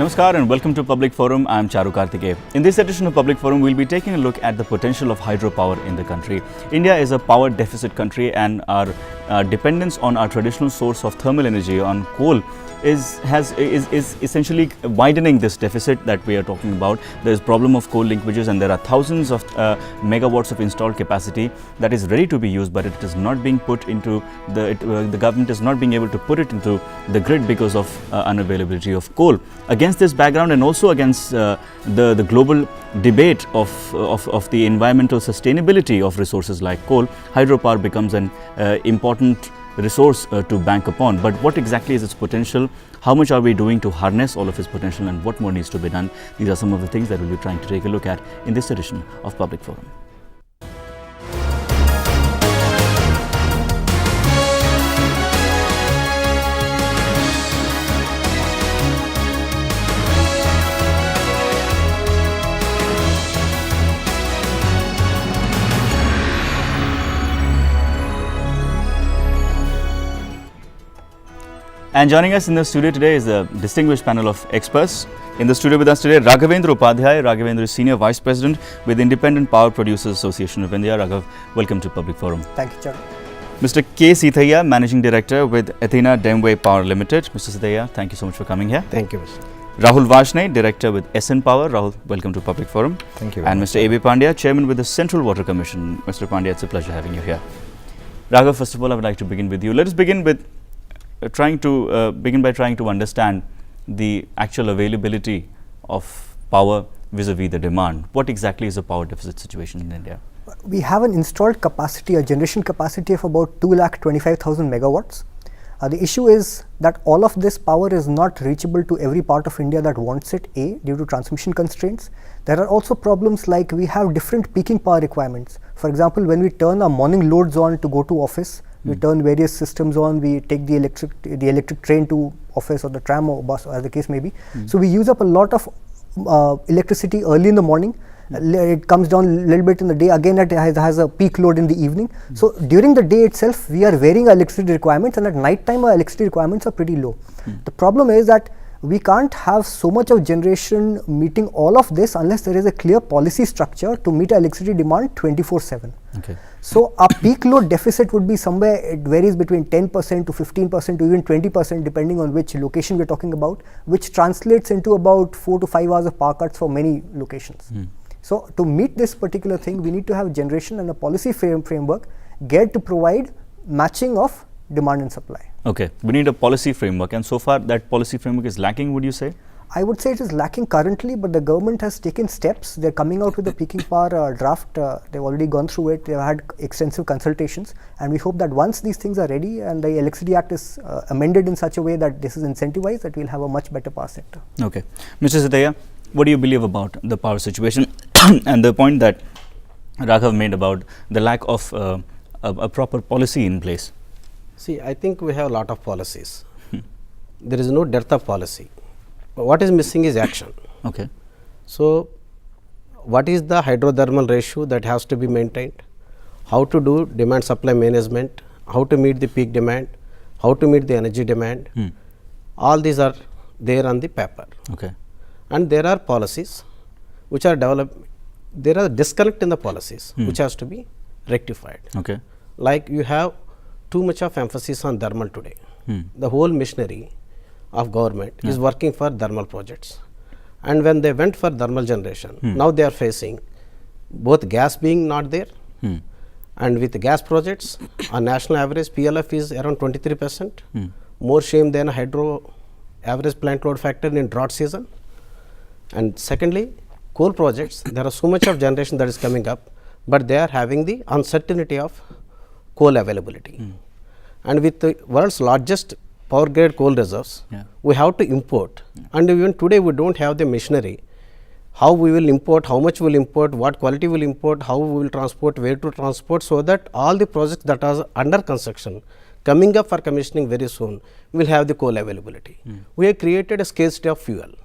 Namaskar and welcome to Public Forum. I am Charu Karthike. In this edition of Public Forum, we'll be taking a look at the potential of hydropower in the country. India is a power deficit country, and our dependence on our traditional source of thermal energy on coal is essentially widening this deficit that we are talking about. There is problem of coal linkages, and there are thousands of megawatts of installed capacity that is ready to be used, but it is not being put into the government is not being able to put it into the grid because of unavailability of coal. Against this background, and also against the global debate of the environmental sustainability of resources like coal, hydropower becomes an important resource to bank upon. But what exactly is its potential? How much are we doing to harness all of its potential, and what more needs to be done? These are some of the things that we'll be trying to take a look at in this edition of Public Forum. And joining us in the studio today is a distinguished panel of experts. In the studio with us today, Raghavendra Upadhyay. Raghavendra is Senior Vice President with Independent Power Producers Association of India. Raghav, welcome to Public Forum. Thank you, Charu. Mr. K. Seethaiah, Managing Director with Athena Demway Power Limited. Mr. Seethaiah, thank you so much for coming here. Thank you, Mr. Rahul Varshney, Director with SN Power. Rahul, welcome to Public Forum. Thank you. And Mr. A.B. Pandya, Chairman with the Central Water Commission. Mr. Pandya, it's a pleasure having you here. Raghav, first of all, I would like to begin with you. Let us begin with trying to understand the actual availability of power vis-a-vis the demand. What exactly is the power deficit situation in India? We have an installed capacity, a generation capacity of about 2,25,000 megawatts. The issue is that all of this power is not reachable to every part of India that wants it, A, due to transmission constraints. There are also problems like we have different peaking power requirements. For example, when we turn our morning loads on to go to office, we turn various systems on, we take the electric train to office or the tram or bus, or as the case may be. So we use up a lot of electricity early in the morning. It comes down a little bit in the day. Again, it has a peak load in the evening. So during the day itself, we are varying our electricity requirements, and at night time our electricity requirements are pretty low. The problem is that we can't have so much of generation meeting all of this unless there is a clear policy structure to meet our electricity demand 24/7. Okay. So our peak load deficit would be somewhere, it varies between 10% to 15% to even 20% depending on which location we're talking about, which translates into about 4 to 5 hours of power cuts for many locations. So to meet this particular thing, we need to have generation and a policy framework geared to provide matching of demand and supply. Okay, we need a policy framework, and so far that policy framework is lacking, would you say? I would say it is lacking currently, but the government has taken steps. They're coming out with the peaking power draft. They've already gone through it. They've had extensive consultations, and we hope that once these things are ready and the Electricity Act is amended in such a way that this is incentivized, that we'll have a much better power sector. Okay. Mr. Seethaiah, what do you believe about the power situation and the point that Raghav made about the lack of a proper policy in place? See, I think we have a lot of policies. There is no dearth of policy. What is missing is action. Okay. So, what is the hydrothermal ratio that has to be maintained? How to do demand supply management? How to meet the peak demand? How to meet the energy demand? All these are there on the paper. Okay. And there are policies which are developed. There are disconnect in the policies which has to be rectified. Okay. Like you have too much of emphasis on thermal today. The whole machinery of government is working for thermal projects, and when they went for thermal generation, now they are facing both gas being not there, and with the gas projects on national average PLF is around 23%, more shame than hydro average plant load factor in drought season. And secondly, coal projects, there are so much of generation that is coming up, but they are having the uncertainty of coal availability. And with the world's largest power grade coal reserves, we have to import, and even today we don't have the machinery. How we will import, how much we will import, what quality we will import, how we will transport, where to transport, so that all the projects that are under construction coming up for commissioning very soon will have the coal availability. We have created a scarcity of fuel.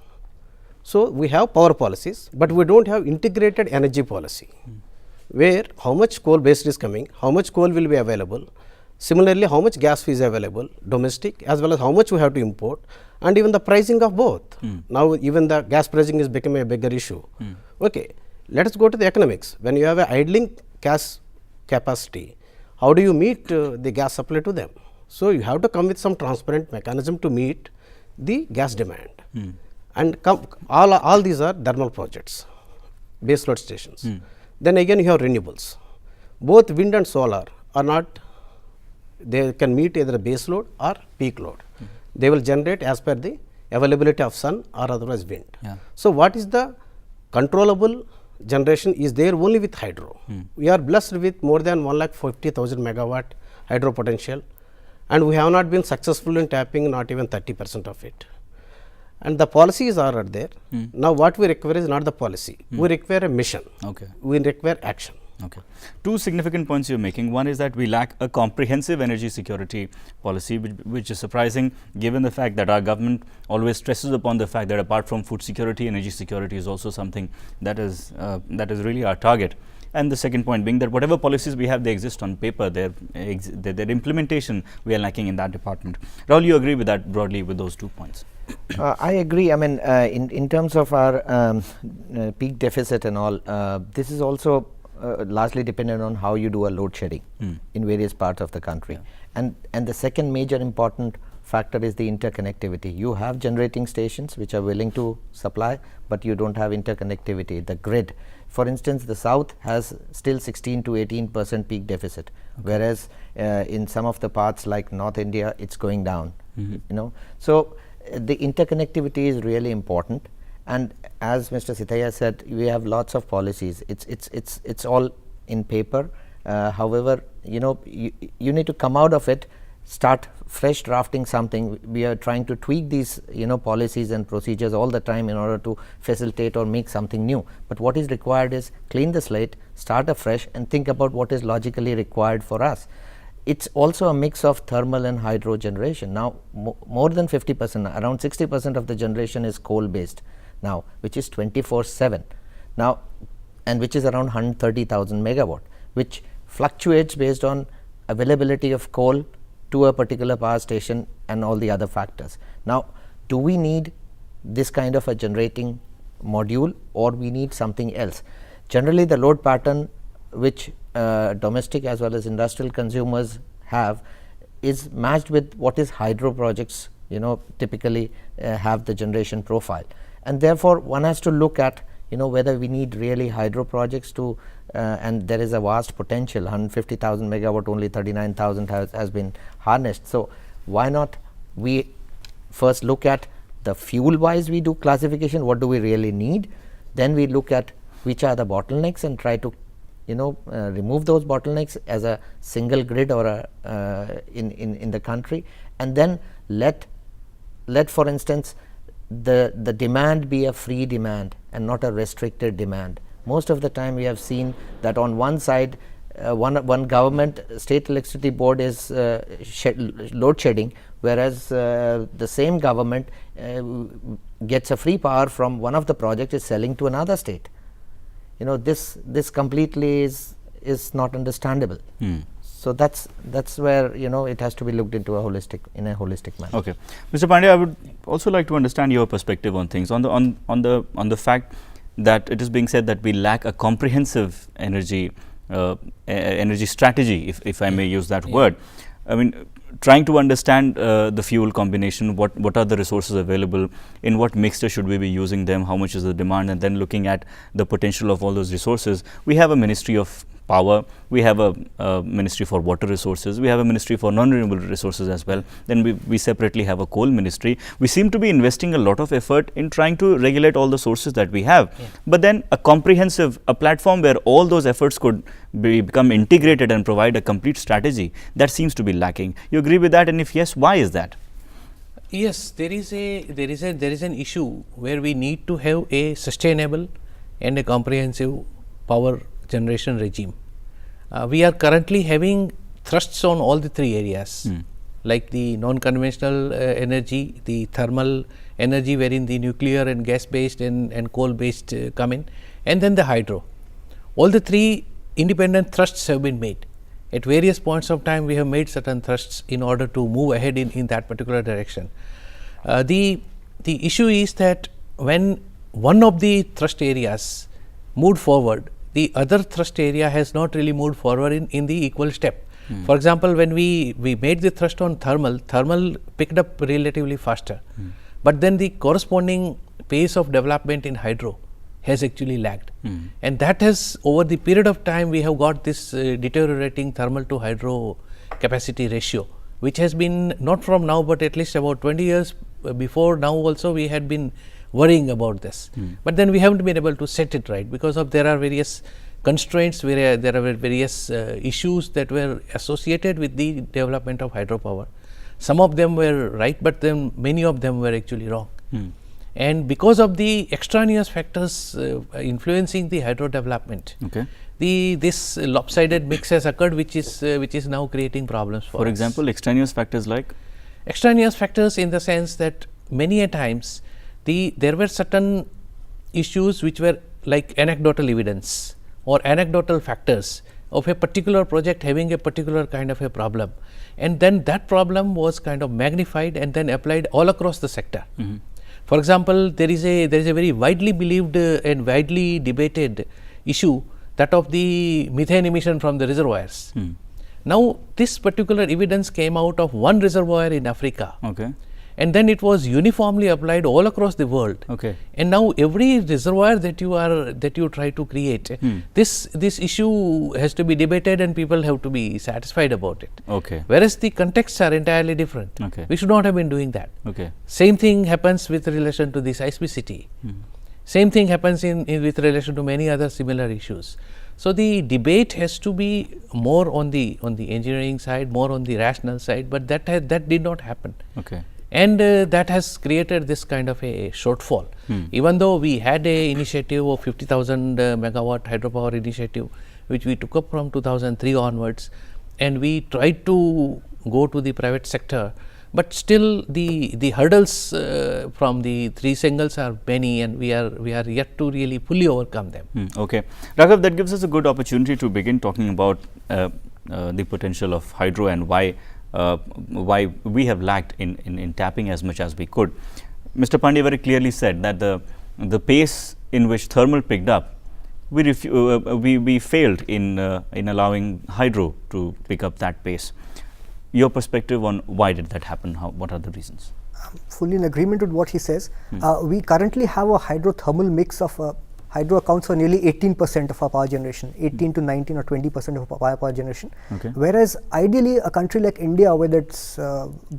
So we have power policies, but we don't have integrated energy policy, where how much coal based is coming, how much coal will be available, similarly how much gas is available domestic, as well as how much we have to import, and even the pricing of both. Now, even the gas pricing is becoming a bigger issue. Okay, let us go to the economics. When you have a idling gas capacity, how do you meet the gas supply to them? So, you have to come with some transparent mechanism to meet the gas demand. And all these are thermal projects, base load stations. Then again you have renewables. Both wind and solar are not, they can meet either base load or peak load. They will generate as per the availability of sun or otherwise wind. So, what is the controllable generation is there only with hydro. We are blessed with more than 1,50,000 megawatt hydro potential, and we have not been successful in tapping not even 30% of it. And the policies are there. Now, what we require is not the policy. We require a mission. Okay. We require action. Okay. Two significant points you're making. One is that we lack a comprehensive energy security policy, which is surprising given the fact that our government always stresses upon the fact that apart from food security, energy security is also something that is really our target. And the second point being that whatever policies we have, they exist on paper, their implementation, we are lacking in that department. Rahul, you agree with that broadly with those 2 points? I agree. I mean, in terms of our peak deficit and all, this is also largely dependent on how you do a load shedding in various parts of the country. And the second major important factor is the interconnectivity. You have generating stations which are willing to supply, but you don't have interconnectivity, the grid. For instance, the south has still 16 to 18% peak deficit, whereas in some of the parts like North India, it's going down. You know, so the interconnectivity is really important. And as Mr. Sithaiya said, we have lots of policies. It's all in paper. However, you know, you need to come out of it, start fresh drafting something. We are trying to tweak these, you know, policies and procedures all the time in order to facilitate or make something new. But what is required is clean the slate, start afresh, and think about what is logically required for us. It's also a mix of thermal and hydro generation. Now, more than 50%, around 60% of the generation is coal based now, which is 24/7 now, and which is around 130,000 megawatt, which fluctuates based on availability of coal to a particular power station and all the other factors. Now, do we need this kind of a generating module, or we need something else? Generally, the load pattern which domestic as well as industrial consumers have is matched with what is hydro projects, you know, typically have the generation profile. And therefore, one has to look at, you know, whether we need really hydro projects to, and there is a vast potential, 150,000 megawatt, only 39,000 has been harnessed. So, why not we first look at the fuel wise we do classification, what do we really need, then we look at which are the bottlenecks and try to, you know, remove those bottlenecks as a single grid or a in the country, and then let for instance the demand be a free demand and not a restricted demand. Most of the time we have seen that on one side one government, state electricity board is load shedding, whereas the same government gets a free power from one of the projects is selling to another state. You know, this completely is not understandable. So that's where, you know, it has to be looked into in a holistic manner. Okay, Mr. Pandey, I would also like to understand your perspective on things on the fact that it is being said that we lack a comprehensive energy strategy, if I may use that word. I mean, trying to understand the fuel combination, what are the resources available, in what mixture should we be using them, how much is the demand, and then looking at the potential of all those resources. We have a Ministry of Power, we have a Ministry for Water Resources, we have a Ministry for Non-Renewable Resources as well, then we separately have a Coal Ministry. We seem to be investing a lot of effort in trying to regulate all the sources that we have, but then a platform where all those efforts could become integrated and provide a complete strategy, that seems to be lacking. You agree with that, and if yes, why is that? Yes, there is an issue where we need to have a sustainable and a comprehensive power generation regime. We are currently having thrusts on all the three areas, like the non-conventional energy, the thermal energy wherein the nuclear and gas based and coal based come in, and then the hydro. All the three independent thrusts have been made. At various points of time we have made certain thrusts in order to move ahead in that particular direction. The issue is that when one of the thrust areas moved forward, the other thrust area has not really moved forward in the equal step. For example, when we made the thrust on thermal picked up relatively faster, but then the corresponding pace of development in hydro has actually lagged. And that has, over the period of time, we have got this deteriorating thermal to hydro capacity ratio, which has been not from now, but at least about 20 years before now also we had been worrying about this. But then we haven't been able to set it right because of there are various constraints, where there are various issues that were associated with the development of hydropower. Some of them were right, but then many of them were actually wrong. And because of the extraneous factors influencing the hydro development, this lopsided mix has occurred, which is now creating problems for us. For example, extraneous factors like? Extraneous factors in the sense that many a times there were certain issues which were like anecdotal evidence or anecdotal factors of a particular project having a particular kind of a problem, and then that problem was kind of magnified and then applied all across the sector. For example, there is a very widely believed and widely debated issue, that of the methane emission from the reservoirs. Now, this particular evidence came out of one reservoir in Africa, and then it was uniformly applied all across the world. And now every reservoir that you try to create, this issue has to be debated and people have to be satisfied about it. Whereas the contexts are entirely different. We should not have been doing that. Same thing happens with relation to the seismicity. Same thing happens with relation to many other similar issues. So the debate has to be more on the engineering side, more on the rational side, but that did not happen. And that has created this kind of a shortfall. Even though we had a initiative of 50,000 megawatt hydropower initiative, which we took up from 2003 onwards, and we tried to go to the private sector, but still the hurdles from the three singles are many, and we are yet to really fully overcome them. Raghav, that gives us a good opportunity to begin talking about the potential of hydro and why we have lacked in tapping as much as we could. Mr. Pandey very clearly said that the pace in which thermal picked up, we failed in allowing hydro to pick up that pace. Your perspective on why did that happen? What are the reasons? I'm fully in agreement with what he says. We currently have a hydrothermal mix of hydro accounts for nearly 18% of our power generation, 18 to 19 or 20% of our power generation. Whereas ideally a country like India with its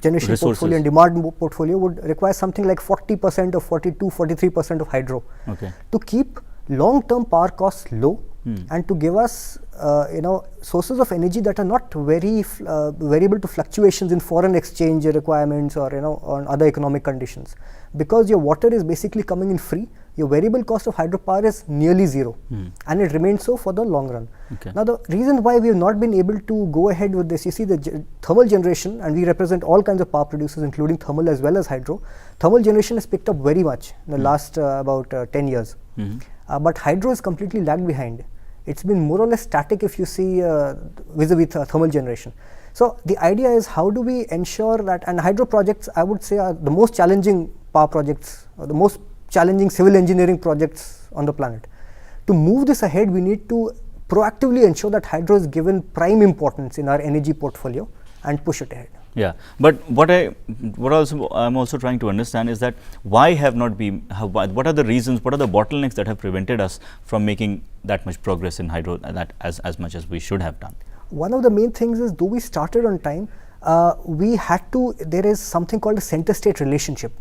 generation portfolio and demand portfolio would require something like 40% or 42, 43% of hydro to keep long-term power costs low and to give us sources of energy that are not very variable to fluctuations in foreign exchange requirements or on other economic conditions. Because your water is basically coming in free, your variable cost of hydropower is nearly zero, and it remains so for the long run. Now, the reason why we have not been able to go ahead with this, you see the thermal generation, and we represent all kinds of power producers including thermal as well as hydro. Thermal generation has picked up very much in the last about 10 years, but hydro is completely lagged behind. It's been more or less static if you see vis-a-vis thermal generation. So the idea is, how do we ensure that, and hydro projects I would say are the most challenging power projects, or the most challenging civil engineering projects on the planet. To move this ahead, we need to proactively ensure that hydro is given prime importance in our energy portfolio and push it ahead. Yeah, but what I'm also trying to understand is that why have not been, what are the reasons, what are the bottlenecks that have prevented us from making that much progress in hydro, that as much as we should have done? One of the main things is, though we started on time, we had to, there is something called a center-state relationship.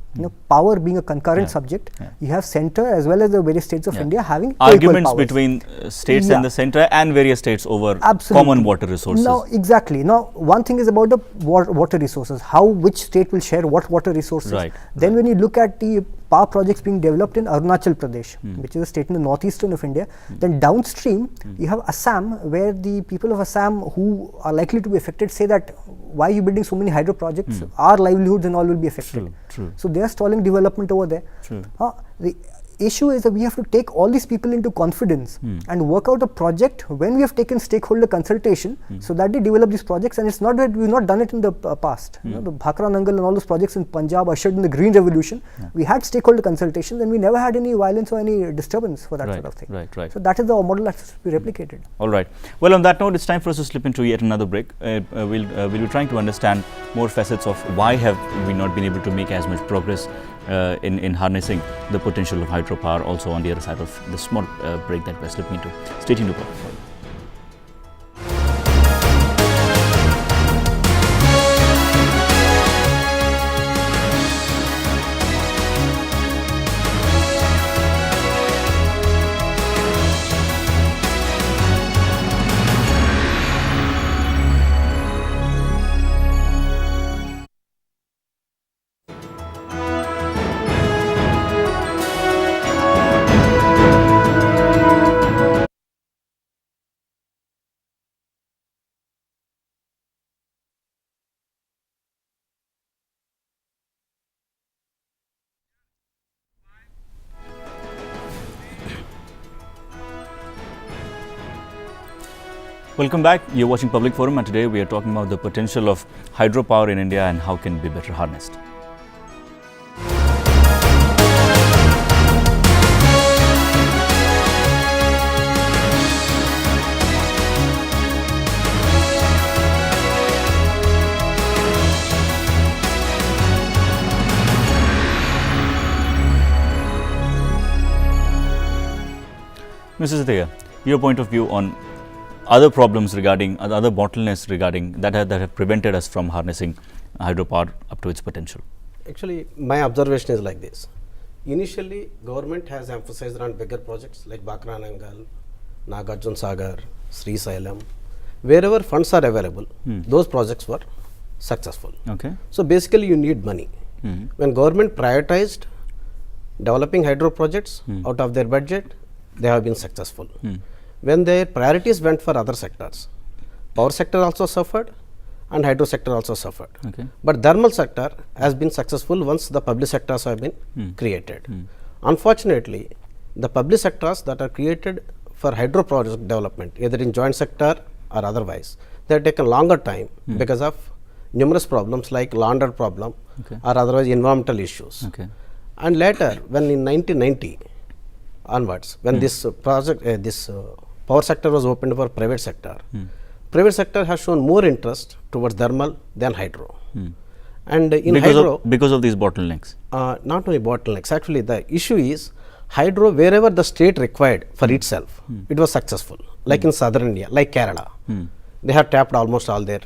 Power being a concurrent subject, you have center as well as the various states of India having arguments between states and the center and various states over common water resources. Now, exactly. Now, one thing is about the water resources, which state will share what water resources. Then when you look at the power projects being developed in Arunachal Pradesh, which is a state in the northeastern of India, then downstream you have Assam, where the people of Assam who are likely to be affected say that, why are you building so many hydro projects? Our livelihoods and all will be affected. So they are stalling development over there. issue is that we have to take all these people into confidence and work out a project when we have taken stakeholder consultation so that they develop these projects. And it's not that we've not done it in the past. You know, the Bhakra Nangal and all those projects in Punjab ushered in the Green Revolution. We had stakeholder consultations and we never had any violence or any disturbance for that sort of thing. Right. So that is the model that has to be replicated. All right. Well, on that note, it's time for us to slip into yet another break. We'll be trying to understand more facets of why have we not been able to make as much progress in harnessing the potential of hydropower, also on the other side of the small break that we're slipping into. Stay tuned to Public Forum. Welcome back. You're watching Public Forum, and today we are talking about the potential of hydropower in India and how can it be better harnessed. Mrs. Satya, your point of view on other problems regarding, other bottlenecks regarding that have prevented us from harnessing hydropower up to its potential? Actually, my observation is like this. Initially, government has emphasized on bigger projects like Bhakra Nangal, Nagarjuna Sagar, Sri Sailam. Wherever funds are available, those projects were successful. Okay. So basically, you need money. When government prioritized developing hydro projects out of their budget, they have been successful. When their priorities went for other sectors, power sector also suffered and hydro sector also suffered. Okay. But thermal sector has been successful once the public sectors have been created. Unfortunately, the public sectors that are created for hydro project development, either in joint sector or otherwise, they have taken longer time because of numerous problems like land problem or otherwise environmental issues. Okay. And later, when in 1990 onwards, when this project, power sector was opened for private sector, private sector has shown more interest towards thermal than hydro. And in because of these bottlenecks? Not only bottlenecks, actually the issue is hydro wherever the state required for itself, it was successful. Like in southern India, like Kerala, they have tapped almost all their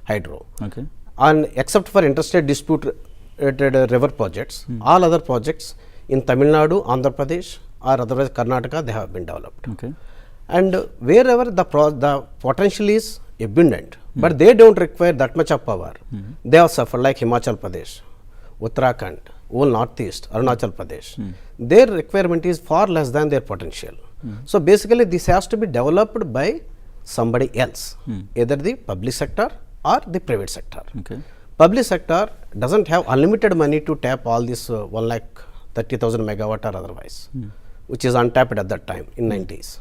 hydro. Okay. And except for interstate disputed river projects, all other projects in Tamil Nadu, Andhra Pradesh or otherwise Karnataka, they have been developed. Okay. And wherever the potential is abundant, but they don't require that much of power, they have suffered, like Himachal Pradesh, Uttarakhand, whole northeast, Arunachal Pradesh. Their requirement is far less than their potential. So basically, this has to be developed by somebody else, either the public sector or the private sector. Okay. Public sector doesn't have unlimited money to tap all this 1,30,000 megawatt or otherwise, which is untapped at that time in 90s.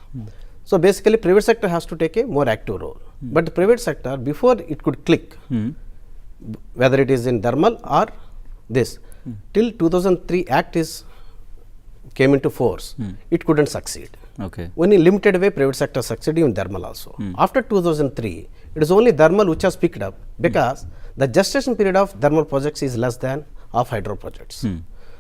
So basically, private sector has to take a more active role. But the private sector, before it could click, whether it is in thermal or this, till 2003 Act came into force, it couldn't succeed. Okay. Only limited way private sector succeeded in thermal also. After 2003, it is only thermal which has picked up because the gestation period of thermal projects is less than of hydro projects.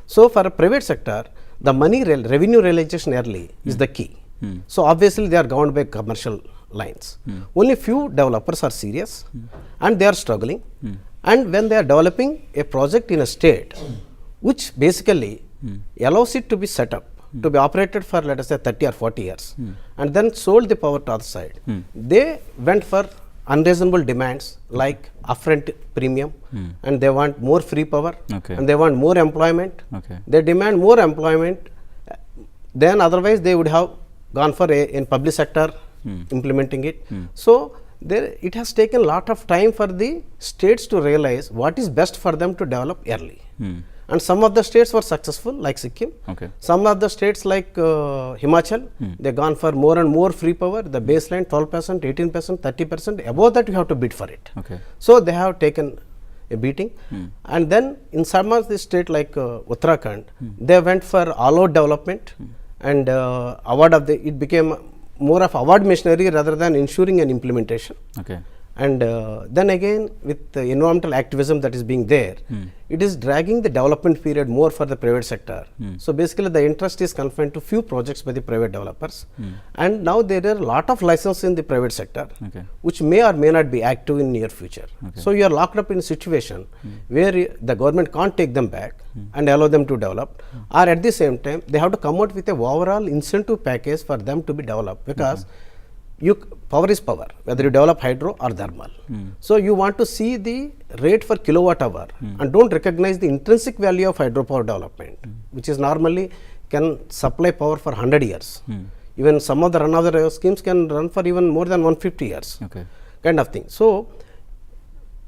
So for a private sector, the money revenue realization early is the key. So obviously they are governed by commercial lines. Only few developers are serious and they are struggling. And when they are developing a project in a state which basically allows it to be set up, to be operated for let us say 30 or 40 years and then sold the power to other side, they went for unreasonable demands like upfront premium and they want more free power and they want more employment. They demand more employment than otherwise they would have gone for in public sector implementing it. So it has taken a lot of time for the states to realize what is best for them to develop early. and some of the states were successful like Sikkim. Okay. Some of the states like Himachal, they gone for more and more free power, the baseline 12%, 18%, 30%, above that you have to bid for it. Okay. So they have taken a beating, and then in some of the state like Uttarakhand, they went for all-out development and award of it became more of award machinery rather than ensuring an implementation. Okay. And then again with the environmental activism that is being there, it is dragging the development period more for the private sector. So basically the interest is confined to few projects by the private developers, and now there are a lot of licenses in the private sector, Okay. which may or may not be active in near future. So you are locked up in a situation where the government can't take them back and allow them to develop, or at the same time they have to come out with a overall incentive package for them to be developed, because power is power, whether you develop hydro or thermal. So you want to see the rate for kilowatt hour and don't recognize the intrinsic value of hydropower development, which is normally can supply power for 100 years. Even some of the run of the schemes can run for even more than 150 years, Okay. kind of thing. So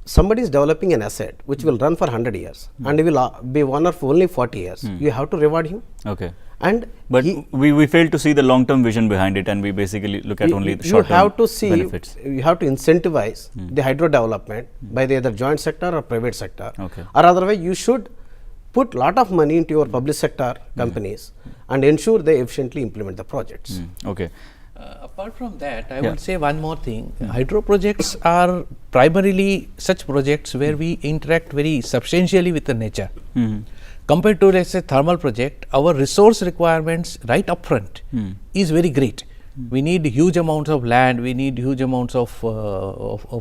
somebody is developing an asset which will run for 100 years and he will be owner for only 40 years. You have to reward him. Okay. And But we fail to see the long-term vision behind it, and we basically look at only the short-term you have to see benefits. You have to incentivize the hydro development by the either joint sector or private sector, Okay. or otherwise you should put lot of money into your public sector companies and ensure they efficiently implement the projects. Okay. Apart from that, I Yeah. would say one more thing. Hydro projects are primarily such projects where we interact very substantially with the nature. Compared to, let's say, thermal project, our resource requirements right upfront is very great. We need huge amounts of land, we need huge amounts of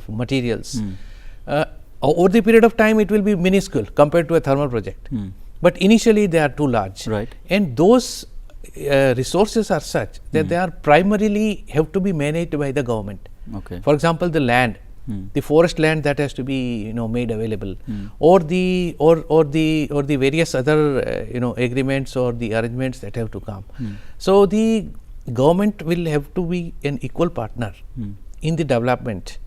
materials. Over the period of time, it will be minuscule compared to a thermal project. But initially, they are too large. Right. And those resources are such that they are primarily have to be managed by the government. Okay. For example, the land, the forest land that has to be made available, or the various other agreements or the arrangements that have to come. So the government will have to be an equal partner in the development.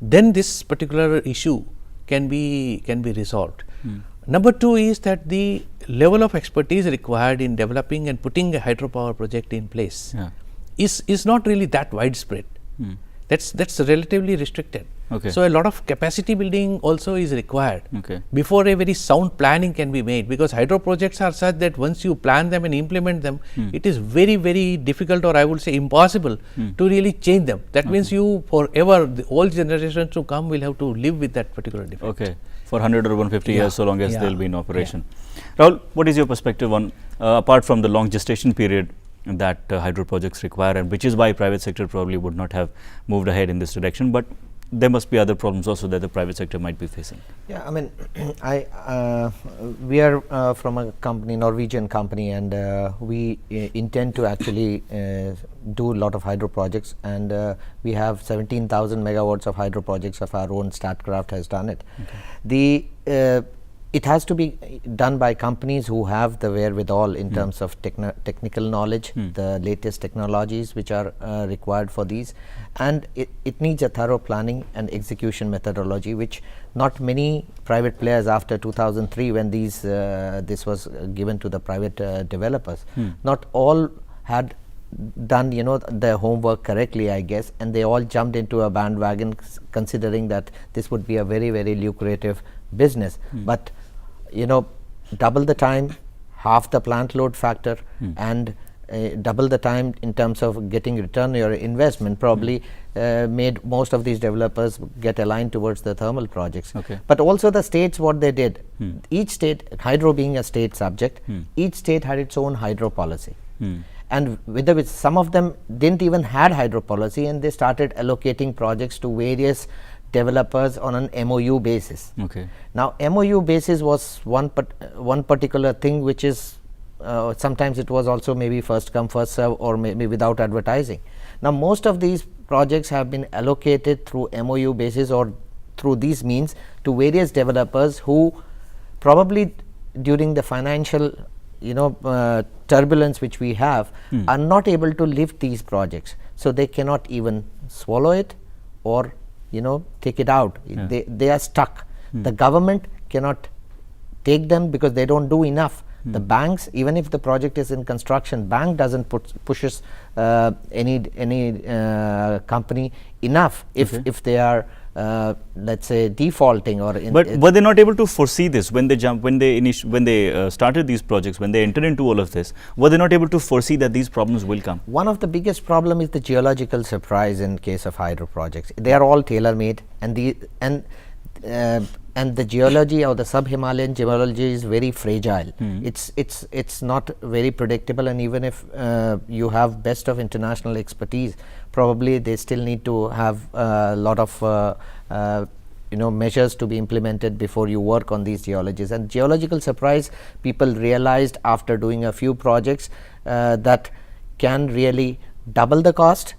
Then this particular issue can be resolved. Number two is that the level of expertise required in developing and putting a hydropower project in place is not really that widespread. That's relatively restricted. Okay. So a lot of capacity building also is required Okay. before a very sound planning can be made, because hydro projects are such that once you plan them and implement them, it is very, very difficult, or I would say impossible to really change them. That means you forever, the old generations to come will have to live with that particular defect. Okay. For 100 or 150 years, so long as they will be in operation. Yeah. Rahul, what is your perspective on, apart from the long gestation period that hydro projects require, and which is why private sector probably would not have moved ahead in this direction, but there must be other problems also that the private sector might be facing. Yeah, I mean, we are from a company, Norwegian company, and we intend to actually do a lot of hydro projects, and we have 17,000 megawatts of hydro projects of our own. Statkraft has done it. Okay. It has to be done by companies who have the wherewithal in terms of technical knowledge, the latest technologies which are required for these, and it needs a thorough planning and execution methodology, which not many private players after 2003, when this was given to the private developers, not all had done their homework correctly, I guess, and they all jumped into a bandwagon considering that this would be a very, very lucrative business. But double the time, half the plant load factor, and double the time in terms of getting return on your investment probably made most of these developers get aligned towards the thermal projects. Okay. But also the states, what they did, each state, hydro being a state subject, each state had its own hydro policy. And with which some of them didn't even had hydro policy, and they started allocating projects to various developers on an MOU basis. Okay. Now, MOU basis was one particular thing, which is sometimes it was also maybe first come first serve, or maybe without advertising. Now, most of these projects have been allocated through MOU basis or through these means to various developers who probably during the financial turbulence which we have are not able to lift these projects, so they cannot even swallow it or take it out. They are stuck. The government cannot take them because they don't do enough. The banks, even if the project is in construction, bank doesn't pushes any company enough if they are let's say defaulting or. But were they not able to foresee this when they started these projects, when they entered into all of this? Were they not able to foresee that these problems will come? One of the biggest problem is the geological surprise in case of hydro projects. They are all tailor made, and the geology or the sub-Himalayan geology is very fragile. It's not very predictable, and even if you have best of international expertise, probably they still need to have a lot of measures to be implemented before you work on these geologies. And geological surprise, people realized after doing a few projects that can really double the cost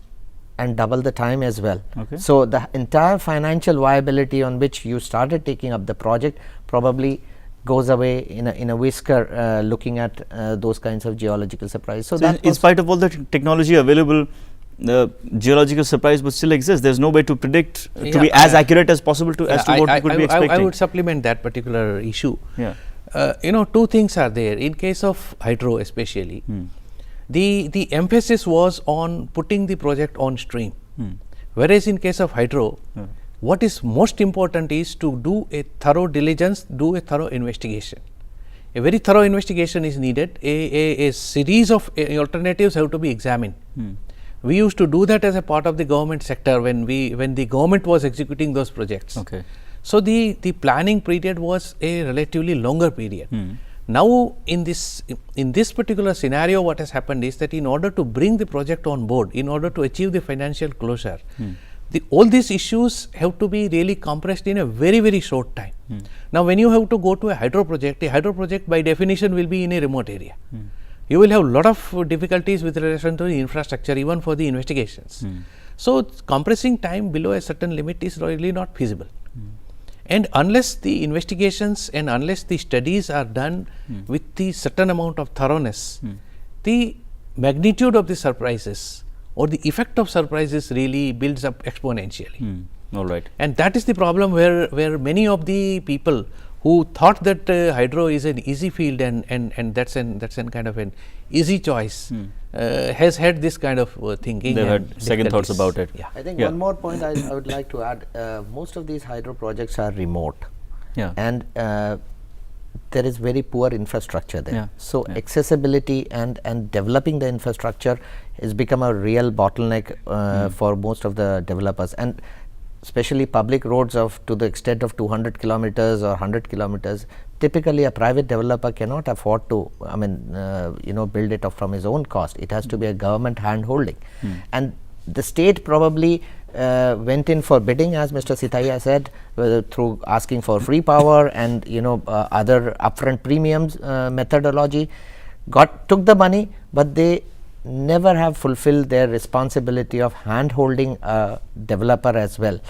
and double the time as well. Okay. So the entire financial viability on which you started taking up the project probably goes away in a whisker looking at those kinds of geological surprise. So that in spite of all the technology available, the geological surprise would still exist. There's no way to predict to be as accurate as possible as to what we could be expecting. I would supplement that particular issue. Yeah. Two things are there. In case of hydro especially, the emphasis was on putting the project on stream, whereas in case of hydro, what is most important is to do a thorough diligence, do a thorough investigation. A very thorough investigation is needed. A series of alternatives have to be examined. We used to do that as a part of the government sector when the government was executing those projects. Okay. So the planning period was a relatively longer period. Now in this particular scenario, what has happened is that in order to bring the project on board, in order to achieve the financial closure, all these issues have to be really compressed in a very, very short time. Now when you have to go to a hydro project by definition will be in a remote area. You will have a lot of difficulties with relation to the infrastructure, even for the investigations. So compressing time below a certain limit is really not feasible. And unless the investigations and unless the studies are done with the certain amount of thoroughness, the magnitude of the surprises or the effect of surprises really builds up exponentially. All right. And that is the problem where many of the people who thought that hydro is an easy field and that's an kind of an easy choice has had this kind of thinking. They've had second thoughts about it. Yeah. I think one more point I would like to add, most of these hydro projects are remote, and there is very poor infrastructure there. So accessibility and developing the infrastructure has become a real bottleneck for most of the developers, and especially public roads to the extent of 200 kilometers or 100 kilometers. Typically a private developer cannot afford to build it up from his own cost. It has to be a government hand holding, and the state probably went in for bidding, as Mr. Sithaiya said, through asking for free power and other upfront premiums methodology, took the money, but they never have fulfilled their responsibility of hand holding a developer as well,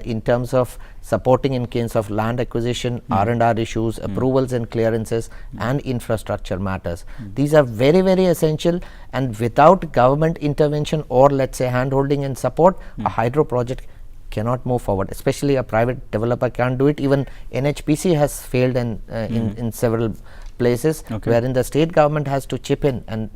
in terms of supporting in case of land acquisition, R&R issues, approvals and clearances, and infrastructure matters. These are very, very essential, and without government intervention or let's say hand holding and support, a hydro project cannot move forward. Especially a private developer can't do it. Even NHPC has failed in several places, wherein the state government has to chip in, and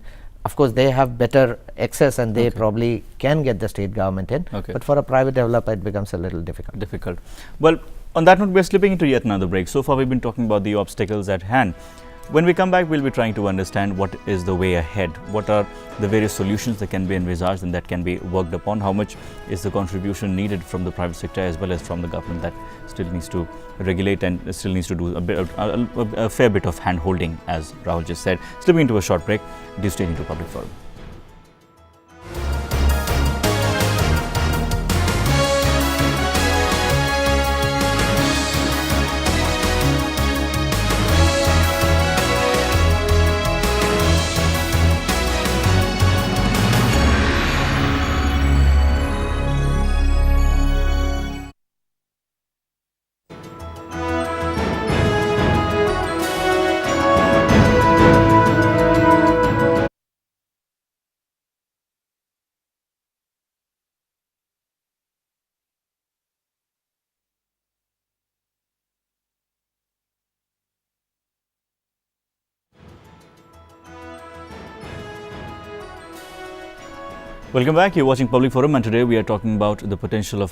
of course they have better access and they probably can get the state government in, but for a private developer it becomes a little difficult. Well, on that note, we are slipping into yet another break. So far we've been talking about the obstacles at hand. When we come back, we'll be trying to understand what is the way ahead, what are the various solutions that can be envisaged and that can be worked upon, how much is the contribution needed from the private sector as well as from the government that still needs to regulate and still needs to do a fair bit of hand holding, as Rahul just said. Slipping into a short break, do stay into Public Forum. Welcome back. You're watching Public Forum, and today we are talking about the potential of